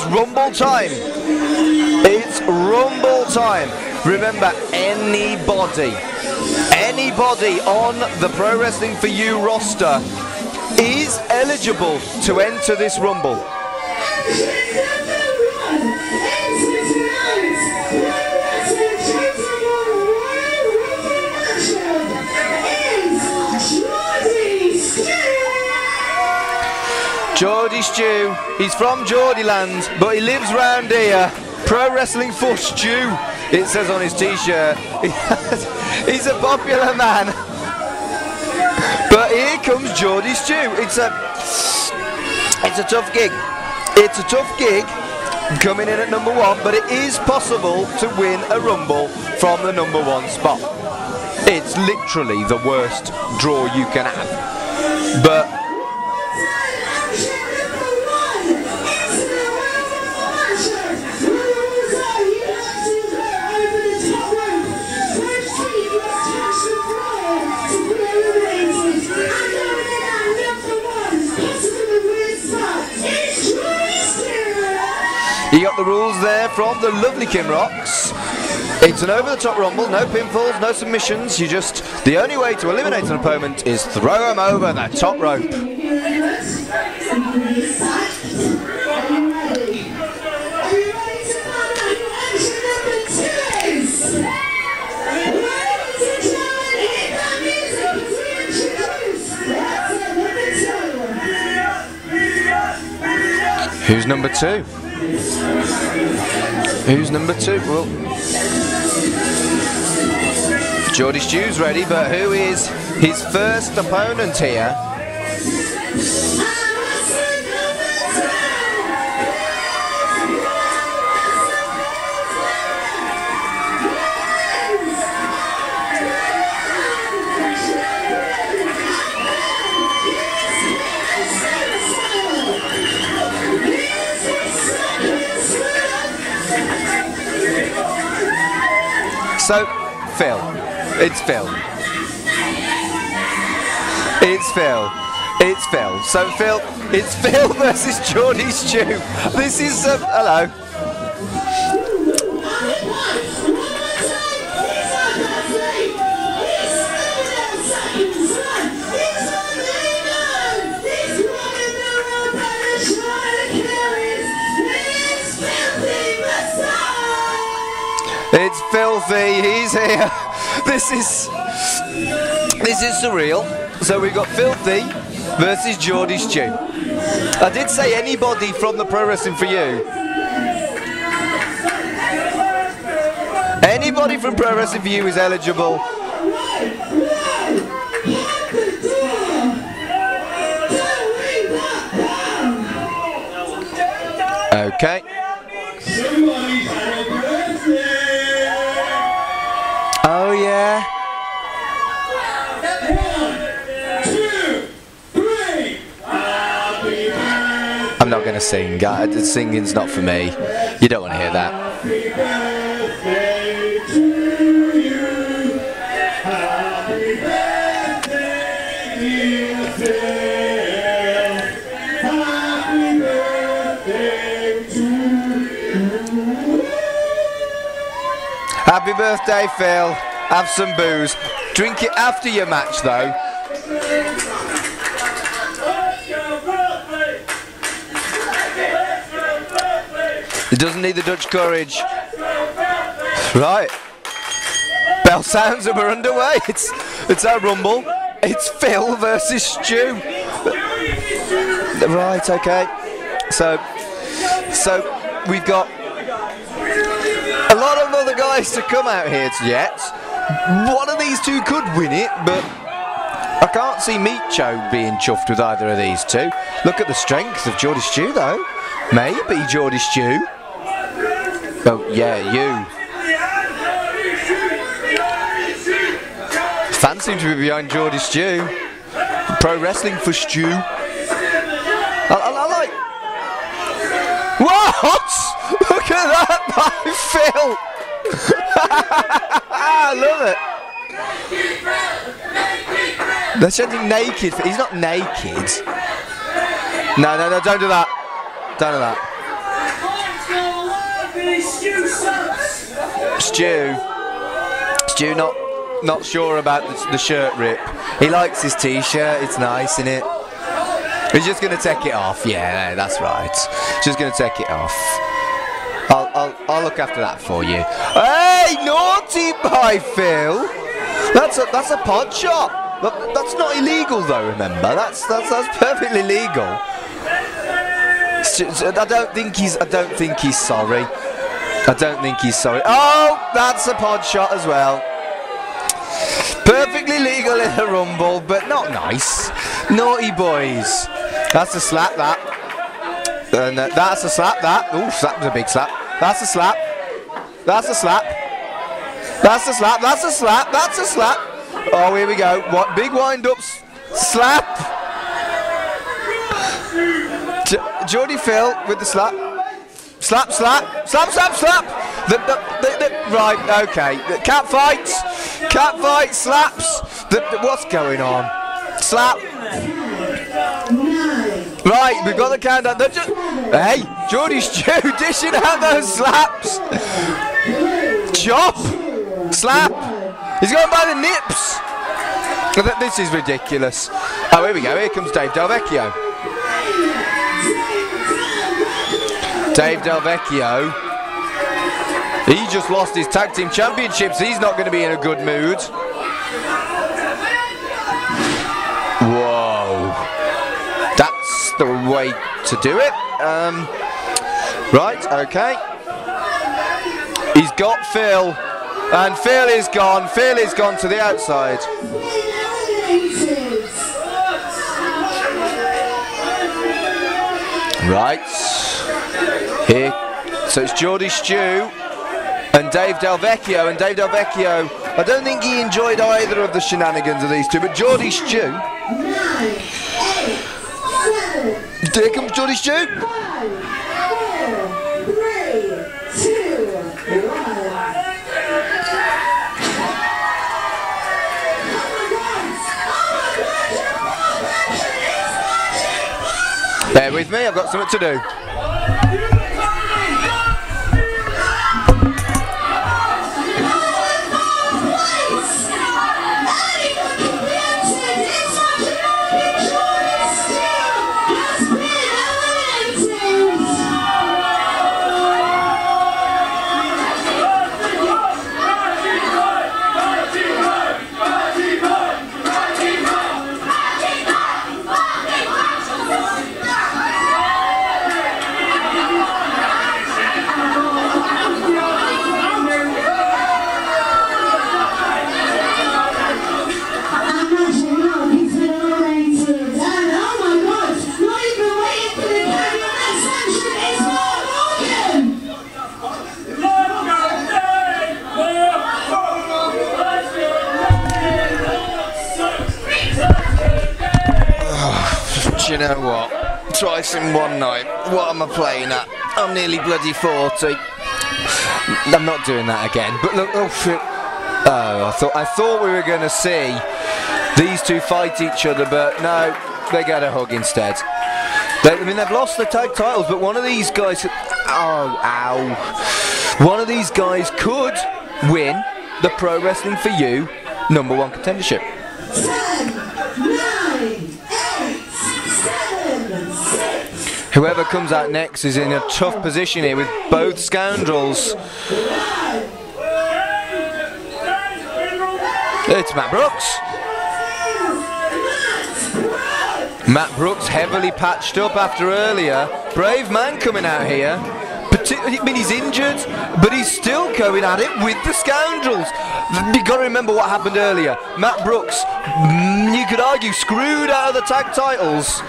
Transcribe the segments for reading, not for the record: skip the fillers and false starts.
rumble time. It's rumble time. Remember, anybody on the Pro Wrestling For You roster is eligible to enter this rumble. Geordie Stew, he's from Geordieland, but he lives round here. Pro Wrestling for Stew, it says on his t-shirt. He's a popular man. But here comes Geordie Stew. It's a tough gig. It's a tough gig coming in at number 1, but it is possible to win a rumble from the number 1 spot. It's literally the worst draw you can have. But you got the rules there from the lovely Kim Rocks. It's an over-the-top rumble, no pinfalls, no submissions. The only way to eliminate an opponent is throw them over the top rope. Who's number 2? Who's number 2? Well, Geordie Stew's ready, but who is his first opponent here? So, Phil. It's Phil. It's Phil. It's Phil. So, Phil, it's Phil versus Geordie Stew. This is, hello. It's filthy, he's here. This is surreal. So we've got Filthy versus Geordie Stew. I did say anybody from the Pro Wrestling For You. Anybody from Pro Wrestling For You is eligible. Okay. Oh yeah. 1, 2, 3. I'm not going to sing. Singing's not for me. You don't want to hear that. Happy birthday to you. Happy birthday, dear Phil. Happy birthday to you. Happy birthday, Phil. Have some booze. Drink it after your match, though. It doesn't need the Dutch courage. Right. Bell sounds and we're underway. It's our rumble. It's Phil versus Stew. Right, okay. So we've got a lot of other guys to come out here yet. One of these two could win it, but I can't see Micho being chuffed with either of these two. Look at the strength of Geordie Stew, though. Maybe Geordie Stew. Oh, yeah, you. Fans seem to be behind Geordie Stew. Pro Wrestling for Stew. I like... What? Look at that by Phil. I love it. They're chanting naked. He's not naked. No, don't do that. Don't do that. Stu not sure about the shirt rip. He likes his t-shirt, it's nice, isn't it? He's just going to take it off. Yeah, that's right. Just going to take it off. I'll look after that for you. Hey, naughty by Phil. That's a pod shot. That's not illegal though. Remember, that's perfectly legal. I don't think he's sorry. I don't think he's sorry. Oh, that's a pod shot as well. Perfectly legal in a rumble, but not nice. Naughty boys. That's a slap, that. And that's a slap, that. Oof, that was a big slap. That's a slap. That's a slap. That's a slap. That's a slap. That's a slap. Oh, here we go. What big wind-ups. Slap. Geordie Phil with the slap. Slap, slap. Slap, slap, slap. Right, okay. Cat fights. Cat fight, slaps. What's going on? Slap. Right, we've got the countdown. Hey, Geordie Stew dishing out those slaps. Chop. Slap. He's going by the nips. This is ridiculous. Oh, here we go. Here comes Dave Del Vecchio. Dave Del Vecchio. He just lost his tag team championships. He's not going to be in a good mood. Whoa. That's the way to do it. Right, okay. He's got Phil. And Phil is gone. Phil is gone to the outside. Right. Here. So it's Geordie Stew and Dave Del Vecchio. And Dave Del Vecchio, I don't think he enjoyed either of the shenanigans of these two, but Geordie Stew. Here comes Geordie Stew. 5, 4, 3, 2, 1. Bear with me, I've got something to do. You know what? Twice in one night. What am I playing at? I'm nearly bloody 40. I'm not doing that again. But look, oh, I thought we were going to see these two fight each other, but no, they got a hug instead. They've lost the tag titles, but one of these guys, one of these guys could win the Pro Wrestling for You #1 contendership. 10, 9, 8, 7, 6. Whoever comes out next is in a tough position here with both scoundrels. It's Matt Brooks. Matt Brooks heavily patched up after earlier. Brave man coming out here. I mean, he's injured, but he's still going at it with the scoundrels. You've got to remember what happened earlier. Matt Brooks, you could argue, screwed out of the tag titles.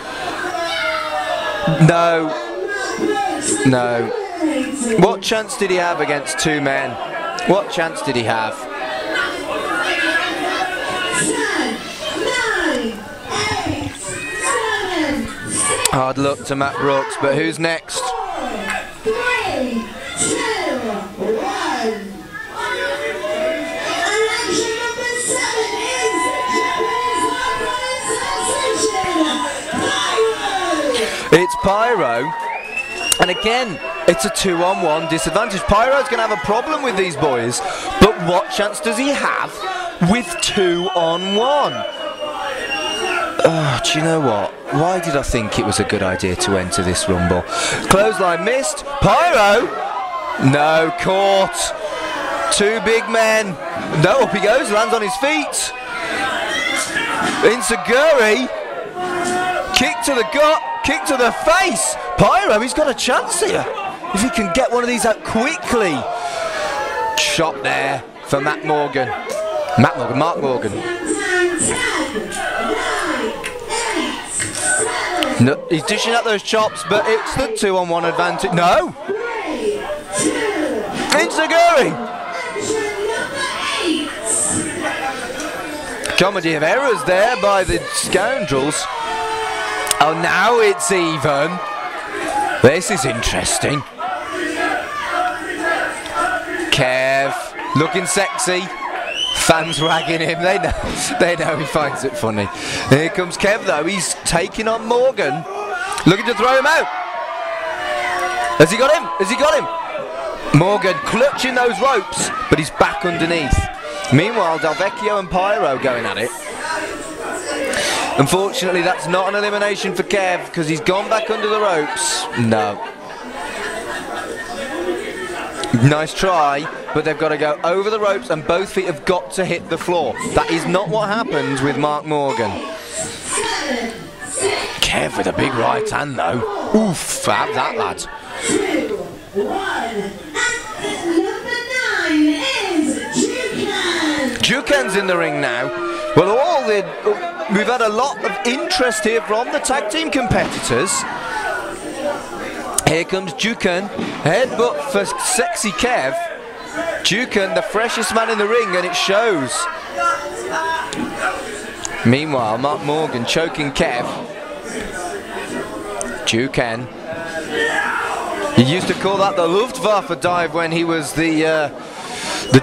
No. No. What chance did he have against two men? What chance did he have? 10, 9, 8, 7, 6. Hard luck to Matt Brooks, but who's next? 4, 3, 2, 1. Election number 7 is Japanese Sensation, Pyro. It's Pyro, and again, It's a 2-on-1 disadvantage. Pyro's going to have a problem with these boys, but what chance does he have with 2-on-1? Oh, do you know what? Why did I think it was a good idea to enter this rumble? Clothesline missed. Pyro! No, caught. Two big men. No, up he goes, lands on his feet. Insaguri. Kick to the gut, kick to the face. Pyro, he's got a chance here. If he can get one of these out quickly. Shot there for Mark Morgan. No, he's dishing out those chops, but it's the 2-on-1 advantage. No! Insaguri! Comedy of errors there by the scoundrels. Oh, now it's even. This is interesting. Kev, looking sexy. Fans ragging him. They know he finds it funny. Here comes Kev though. He's taking on Morgan, looking to throw him out. Has he got him? Has he got him? Morgan clutching those ropes, but he's back underneath. Meanwhile, Delvecchio and Pyro going at it. Unfortunately, that's not an elimination for Kev because he's gone back under the ropes. No. Nice try, but they've got to go over the ropes and both feet have got to hit the floor. That is not what happens with Mark Morgan. Kev with a big right hand though. Oof, have that, lad. 2, 1. Number 9 is Jukan. Jukan's in the ring now. Well, we've had a lot of interest here from the tag team competitors. Here comes Jukan. Headbutt for sexy Kev. Jukan, the freshest man in the ring, and it shows. Meanwhile, Mark Morgan choking Kev. Jukan. He used to call that the Luftwaffe dive when he was the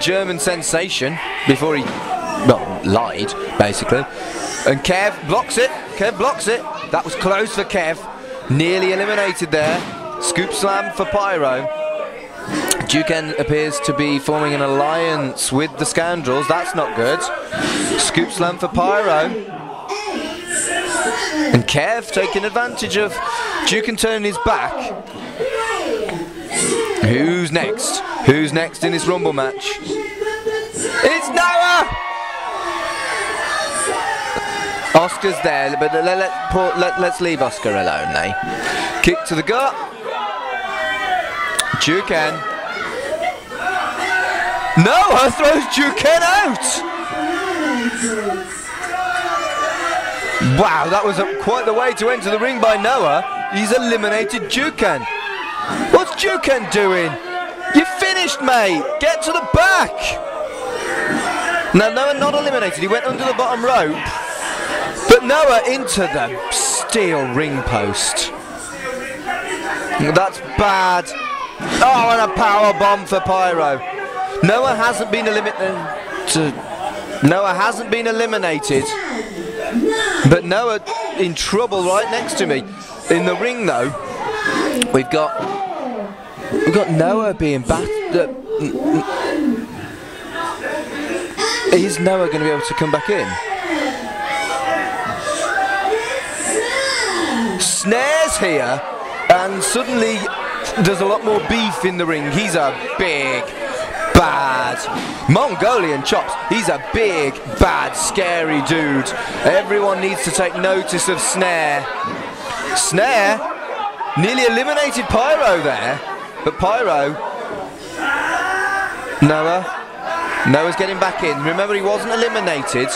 German sensation before he, well, lied, basically. And Kev blocks it. Kev blocks it. That was close for Kev. Nearly eliminated there. Scoop slam for Pyro. Jukan appears to be forming an alliance with the Scoundrels. That's not good. Scoop slam for Pyro. And Kev taking advantage of Jukan turning his back. Who's next? Who's next in this Rumble match? It's Noah! Oscar's there, but let's leave Oscar alone, eh? Kick to the gut. Jukan. Noah throws Jukan out! Wow, that was quite the way to enter the ring by Noah. He's eliminated Jukan. What's Jukan doing? You finished, mate. Get to the back. Now, Noah not eliminated. He went under the bottom rope. But Noah into the steel ring post. That's bad. Oh, and a power bomb for Pyro. Noah hasn't been eliminated. But Noah in trouble right next to me. In the ring, though, we've got Noah being battered. Is Noah going to be able to come back in? Snare's here, and suddenly there's a lot more beef in the ring. He's a big, bad Mongolian chops. He's a big, bad, scary dude. Everyone needs to take notice of Snare. Snare nearly eliminated Pyro there, but Pyro, Noah's getting back in. Remember, he wasn't eliminated.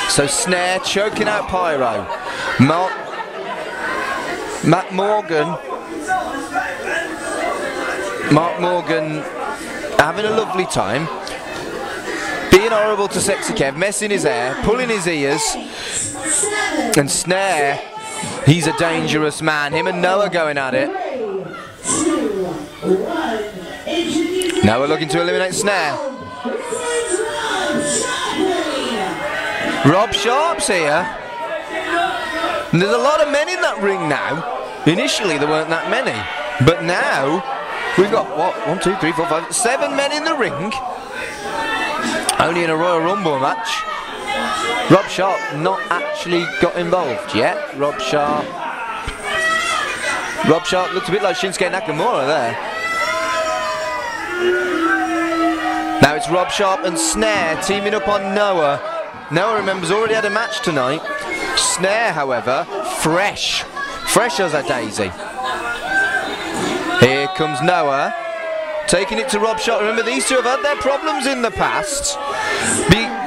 So Snare choking out Pyro. Mark Morgan having a lovely time. Being horrible to Sexy Kev, messing his hair, pulling his ears. And Snare, he's a dangerous man. Him and Noah going at it. Noah looking to eliminate Snare. Rob Sharp's here. And there's a lot of men in that ring now. Initially there weren't that many. But now we've got what? 1, 2, 3, 4, 5, 7 men in the ring. Only in a Royal Rumble match. Rob Sharp not actually got involved yet. Rob Sharp looks a bit like Shinsuke Nakamura there. Now it's Rob Sharp and Snare teaming up on Noah. Noah, remembers, already had a match tonight. Snare, however, fresh as a daisy. Here comes Noah, taking it to Rob Sharp. Remember, these two have had their problems in the past.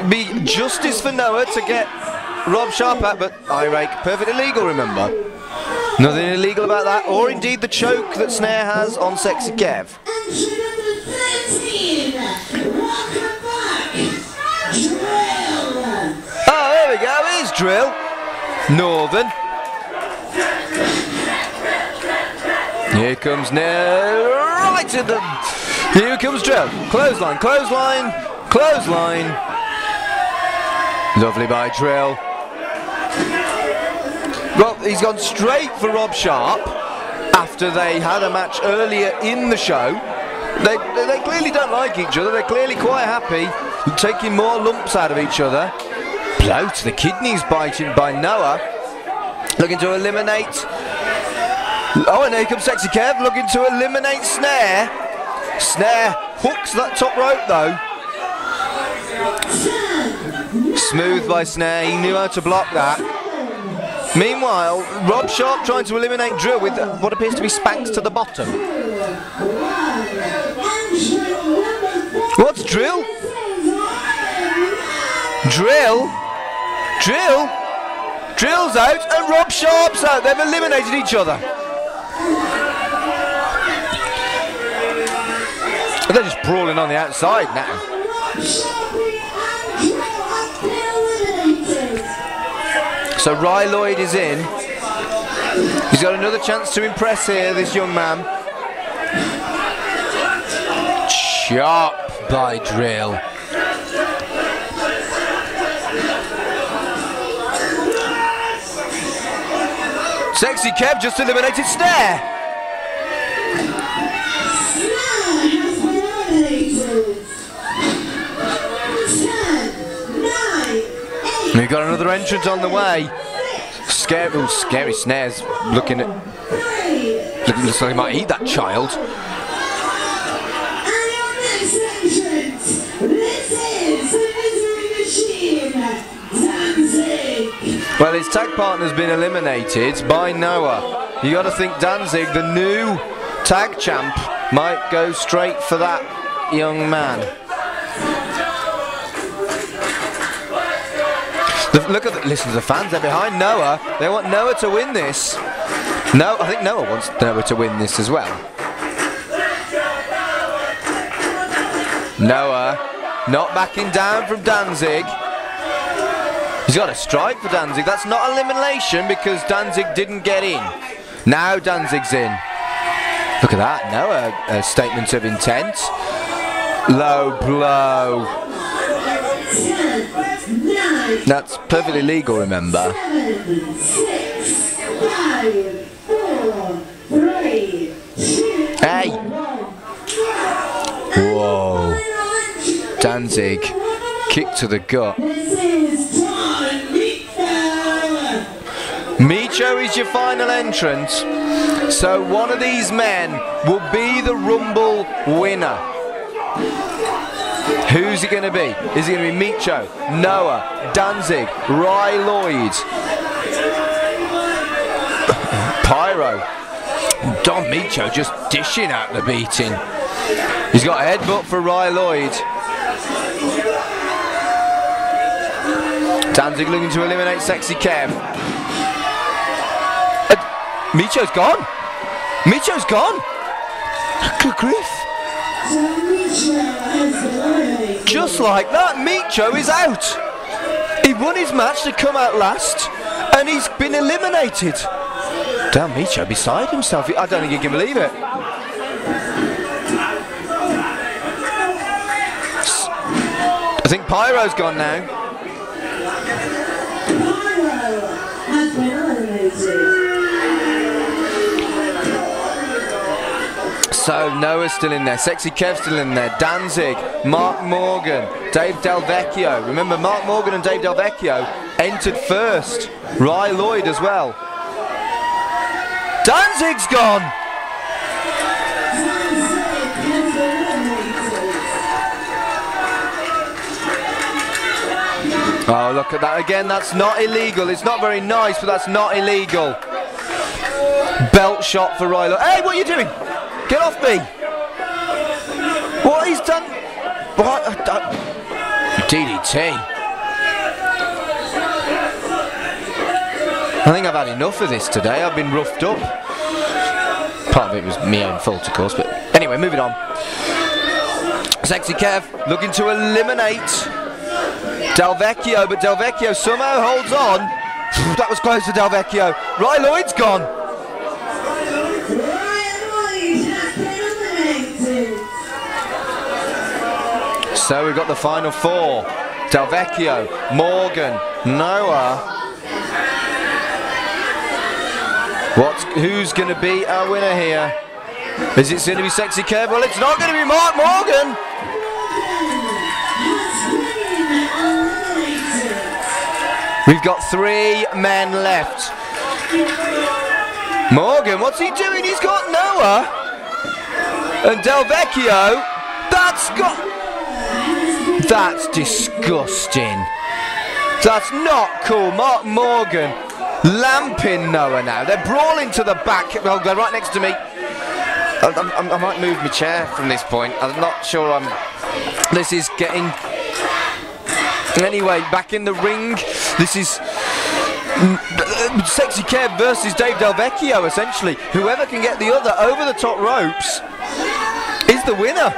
Be justice for Noah to get Rob Sharp out, but Irake, perfectly legal, remember. Nothing illegal about that, or indeed the choke that Snare has on Sexy Kev. Oh, there we go, here's Drill. Northern. Here comes Nair, right to the... Here comes Drill. Clothesline, clothesline, clothesline. Lovely by Drill. Well, he's gone straight for Rob Sharp after they had a match earlier in the show. They clearly don't like each other. They're clearly quite happy, taking more lumps out of each other. Blow to the kidneys biting by Noah. Looking to eliminate... Oh, and here comes Sexy Kev, looking to eliminate Snare. Snare hooks that top rope though. Smooth by Snare, he knew how to block that. Meanwhile, Rob Sharp trying to eliminate Drill with what appears to be spanks to the bottom. What's Drill? Drill? Drill? Drill's out and Rob Sharp's out. They've eliminated each other. They're just brawling on the outside now. So Ry Lloyd is in. He's got another chance to impress here, this young man. Sharp by Drill. Sexy Kev just eliminated Snare. We've got another entrant on the way. Scary Snare's looking at... Looks like he might eat that child. Well, his tag partner's been eliminated by Noah. You got to think Danzig, the new tag champ, might go straight for that young man. Listen to the fans, they're behind Noah. They want Noah to win this. No, I think Noah wants Noah to win this as well. Noah not backing down from Danzig. He's got a strike for Danzig. That's not elimination because Danzig didn't get in. Now Danzig's in. Look at that. Noah, a statement of intent. Low blow. That's perfectly legal, remember. 7, 6, 5, 4, 3, 2, hey! Whoa. Danzig, kick to the gut. Micho is your final entrant. So one of these men will be the Rumble winner. Who's it going to be? Is it going to be Micho, Noah, Danzig, Ry Lloyd, Pyro? Don Micho just dishing out the beating. He's got a headbutt for Ry Lloyd. Danzig looking to eliminate Sexy Kev. Micho's gone. Micho's gone. Good grief. Just like that, Micho is out. He won his match to come out last, and he's been eliminated. Damn, Micho beside himself. I don't think he can believe it. I think Pyro's gone now. So Noah's still in there, Sexy Kev's still in there, Danzig, Mark Morgan, Dave Delvecchio. Remember, Mark Morgan and Dave Delvecchio entered first. Ry Lloyd as well. Danzig's gone! Oh, look at that again, that's not illegal. It's not very nice, but that's not illegal. Belt shot for Ry Lloyd. Hey, what are you doing? Get off me! What he's done? What? DDT. I think I've had enough of this today. I've been roughed up. Part of it was my own fault, of course, but anyway, moving on. Sexy Kev looking to eliminate Delvecchio, but Delvecchio somehow holds on. That was close to Delvecchio. Ry Lloyd's gone. So we've got the final four. Delvecchio, Morgan, Noah. Who's going to be our winner here? Is it going to be Sexy Kev? Well, it's not going to be Mark Morgan. We've got 3 men left. Morgan, what's he doing? He's got Noah. And Delvecchio, that's disgusting. That's not cool. Mark Morgan lamping Noah now. They're brawling to the back. Well, they're right next to me. I might move my chair from this point. I'm not sure this is getting... Anyway, back in the ring. This is Sexy Kev versus Dave Delvecchio, essentially. Whoever can get the other over the top ropes is the winner.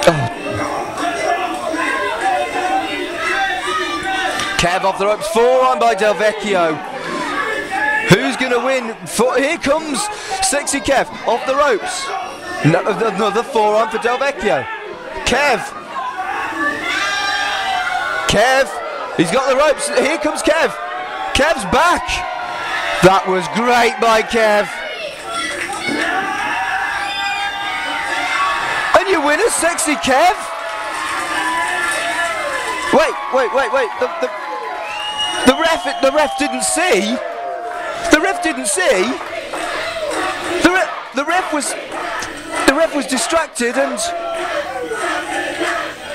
Oh. Kev off the ropes, forearm by Delvecchio. Who's going to win? Here comes Sexy Kev off the ropes. Another forearm for Delvecchio. Kev, he's got the ropes. Here comes Kev. Kev's back. That was great by Kev. And your winner, Sexy Kev. Wait. The ref didn't see. The ref didn't see. The ref was distracted and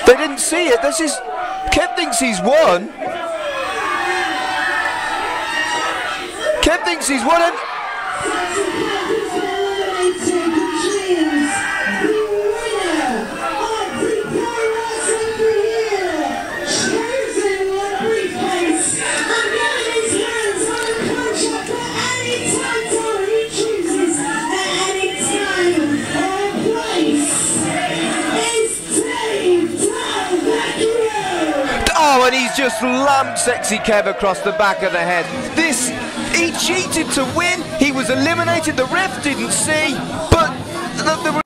they didn't see it. This is Kev thinks he's won. Kev thinks he's won and and he's just lamped Sexy Kev across the back of the head. He cheated to win. He was eliminated. The ref didn't see, but the